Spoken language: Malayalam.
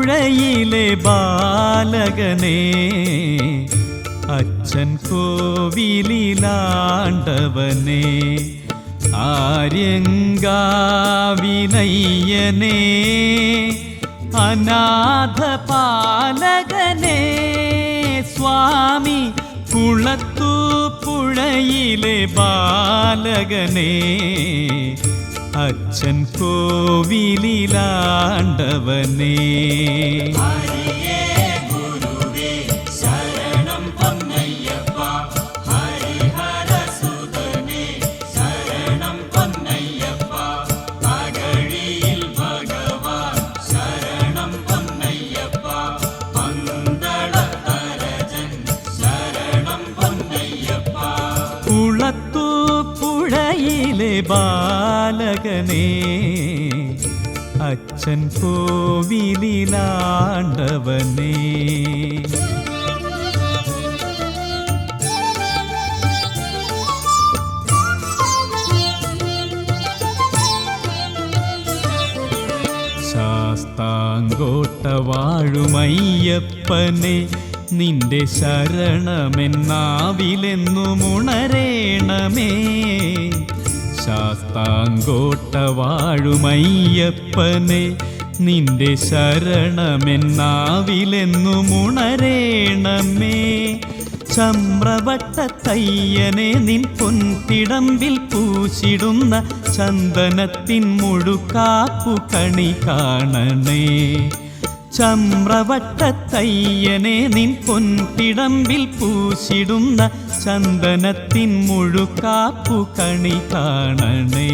പുഴയിലെ ബാലകനെ അച്ഛൻ കോവിലാണ്ടവനെ ആര്യങ്കാവിനയ്യനെ അനാഥ പാലകനെ സ്വാമി കുളത്തു പുഴയിലെ ബാലകനെ അച്ഛൻ കോവിലാണ്ടവനെ പുഴയിലെ ബാലകനെ അച്ഛൻ കോവിലാണ്ടവനെ ശാസ്താംകോട്ട വാഴുമയ്യപ്പനെ നിന്റെ ശരണമെന്നാവിലെന്നുമുണരേണമേ ശാസ്താംകോട്ട വാഴുമയ്യപ്പനെ നിന്റെ ശരണമെന്നാവിലെന്നുമുണരേണമേ ചമ്രവട്ടത്തയ്യനെ നിൻ പൊൻതിടമ്പിൽ പൂശിടുന്ന ചന്ദനത്തിൻ മുഴുക്കാപ്പു കണി കാണണേ ചമ്രവട്ടത്തയ്യനെ നിൻ പൊൻതിടമ്പിൽ പൂശിടുന്ന ചന്ദനത്തിൻ മുഴുക്കാപ്പു കണി കാണണേ.